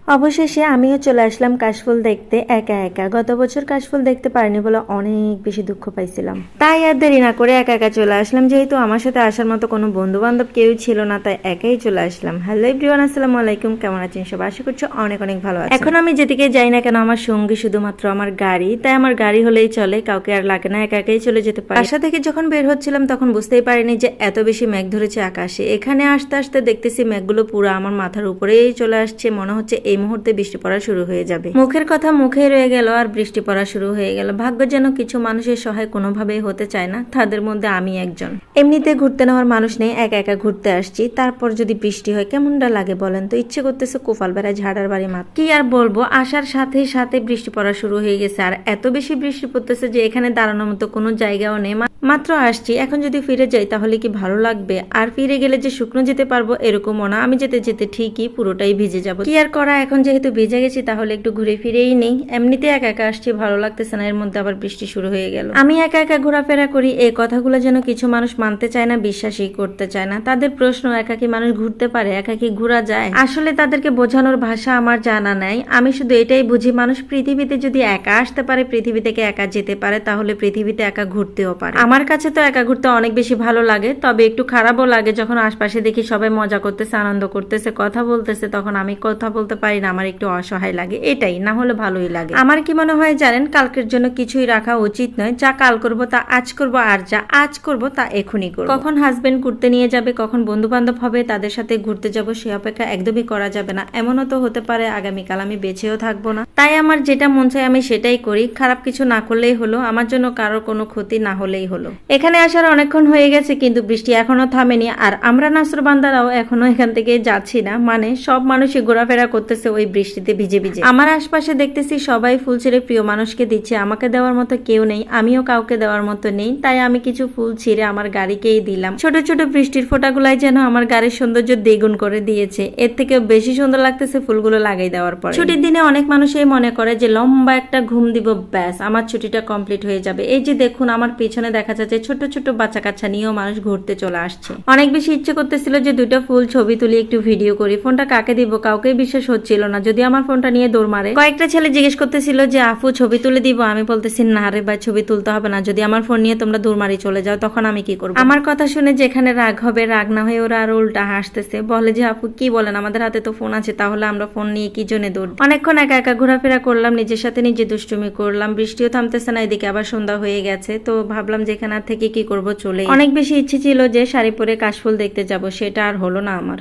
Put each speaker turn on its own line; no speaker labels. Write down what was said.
অবশেষে আমিও চলে আসলাম কাশফুল দেখতে একা একা। গত বছর কাশফুল দেখতে পারিনি বলে অনেক বেশি দুঃখ পাইছিলাম, তাই আর দেরি না করে একা একা চলে আসলাম। যেহেতু আমার সাথে আসার মতো কোনো বন্ধু বান্ধব কেউ ছিল না, তাই একাই চলে আসলাম। হ্যালো এভরিওয়ান, আসসালামু আলাইকুম। কেমন আছেন সব? আশা করছি অনেক অনেক ভালো আছেন। এখন আমি যেদিকে যাই না কেন আমার সঙ্গী শুধুমাত্র আমার গাড়ি, তাই আমার গাড়ি হলেই চলে, কাউকে আর লাগে না, একা একাই চলে যেতে পারি। বাসা থেকে যখন বের হচ্ছিলাম তখন বুঝতেই পারিনি যে এত বেশি মেঘ ধরেছে আকাশে। এখানে আসতে আসতে দেখতেছি মেঘগুলো পুরো আমার মাথার উপরেই চলে আসছে। মনে হচ্ছে এই মুহূর্তে বৃষ্টি পড়া শুরু হয়ে যাবে। মুখের কথা মুখে রয়ে গেল আর বৃষ্টি পড়া শুরু হয়ে গেল। ভাগ্য যেন কিছু মানুষের সহায় কোনোভাবেই হতে চায় না, তাদের মধ্যে আমি একজন। এমনিতে ঘুরতে নেওয়ার মানুষ নেই, একা একা ঘুরতে আসছি, তারপর যদি বৃষ্টি হয় কেমনটা লাগে বলেন তো? ইচ্ছে করতেছে কোফাল বেড়ায় ঝাড়ার বাড়ি মাত। কি আর বলবো, আসার সাথে সাথে বৃষ্টি পড়া শুরু হয়ে গেছে। আর এত বেশি বৃষ্টি পড়তেছে যে এখানে দাঁড়ানোর মতো কোনো জায়গাও নেই। মাত্র আসছি, এখন যদি ফিরে যাই তাহলে কি ভালো লাগবে? আর ফিরে গেলে যে শুকনো যেতে পারবো এরকমও না, আমি যেতে যেতে ঠিকই পুরোটাই ভিজে যাবো। কি আর করা, এখন যেহেতু ভিজে গেছি তাহলে একটু ঘুরে ফিরেই নেই। এমনিতে একা একা আসছি, ভালো লাগতেছে না, এর মধ্যে আবার বৃষ্টি শুরু হয়ে গেল। আমি একা একা ঘোরাফেরা করি, এই কথাগুলো যেন কিছু মানুষ মানতে চায় না, বিশ্বাসই করতে চায় না। তাদের প্রশ্ন, একা কি মানুষ ঘুরতে পারে, একা কি ঘোরা যায়? আসলে তাদেরকে বোঝানোর ভাষা আমার জানা নাই। আমি শুধু এটাই বুঝি, মানুষ পৃথিবীতে যদি একা আসতে পারে, পৃথিবী থেকে একা যেতে পারে, তাহলে পৃথিবীতে একা ঘুরতেও পারে। আমার কাছে তো একা ঘুরতে অনেক বেশি ভালো লাগে, তবে একটু খারাপও লাগে যখন আশপাশে দেখি সবাই মজা করতেছে, আনন্দ করতেছে, কথা বলতেছে, তখন আমি কথা বলতে পারি না, আমার একটু অসহায় লাগে। এটাই, না হলে ভালোই লাগে। আমার কি মনে হয় জানেন, কালকের জন্য কিছুই রাখা উচিত নয়। যা কাল করব তা আজ করব, আর যা আজ করব তা এখনই করব। কখন হাজবেন্ড ঘুরতে নিয়ে যাবে, কখন বন্ধু বান্ধব হবে তাদের সাথে ঘুরতে যাব, সে অপেক্ষা একদমই করা যাবে না। এমনও তো হতে পারে আগামীকাল আমি বেঁচেও থাকবো না। তাই আমার যেটা মন চায় আমি সেটাই করি। খারাপ কিছু না করলেই হলো, আমার জন্য কারোর কোনো ক্ষতি না হলেই হলো। এখানে আসার অনেকক্ষণ হয়ে গেছে কিন্তু বৃষ্টি এখনো থামেনি। আর আমরা নাসরবান্দারাও এখনো এখান থেকে যাচ্ছি না, মানে সব মানুষই ঘোরাফেরা করতেছে ওই বৃষ্টিতে ভিজে ভিজে। আমার আশপাশে দেখতেছি সবাই ফুল ছিঁড়ে প্রিয় মানুষকে দিচ্ছে, আমাকে দেওয়ার মতো কেউ নেই, আমিও কাউকে দেওয়ার মতো নেই। তাই আমি কিছু ফুল ছিঁড়ে আমার গাড়িকেই দিলাম। ছোট ছোট বৃষ্টির ফোঁটাগুলাই যেন আমার গাড়ির সৌন্দর্য দ্বিগুণ করে দিয়েছে। এর থেকে বেশি সুন্দর লাগতেছে ফুলগুলো লাগাই দেওয়ার পর। ছুটির দিনে অনেক মানুষই মনে করে যে লম্বা একটা ঘুম দিব, ব্যাস আমার ছুটিটা কমপ্লিট হয়ে যাবে। এই যে দেখুন আমার পিছনে দেখা যাচ্ছে ছোট ছোট বাচ্চা কাচ্চা নিয়েও মানুষ ঘুরতে চলে আসছে। অনেক বেশি ইচ্ছে করতেছিল যে দুইটা ফুল ছবি তুলি, একটু ভিডিও করি। ফোনটা কাকে দিব কাউকেই বিশ্বাস হচ্ছিল না, যদি আমার ফোনটা নিয়ে দৌড় মারে। কয়েকটা ছেলে জিজ্ঞেস করতেছিল যে আপু ছবি তুলে দিব, আমি বলতেছি না রে ভাই, ছবি তুলতে হবে না, যদি আমার ফোন নিয়ে তোমরা দৌড় মারি চলে যাও তখন আমি কি করবো? আমার কথা শুনে যেখানে রাগ হবে, রাগ না হয়ে ওরা আরো উল্টা হাসতেছে, বলে যে আপু কি বলেন, আমাদের হাতে তো ফোন আছে, তাহলে আমরা ফোন নিয়ে কি জন্য দৌড়? অনেকক্ষণ একা একা ঘোরাফেরা করলাম, নিজের সাথে নিজে দুষ্টুমি করলাম। বৃষ্টিও থামতেছে না, এদিকে আবার সন্ধ্যা হয়ে গেছে। তো ভাবলাম যে এখানে থেকে কি করব, চলে। অনেক বেশি ইচ্ছে ছিল যে শাড়ি পরে কাশফুল দেখতে যাব, সেটা আর হলো না আমার।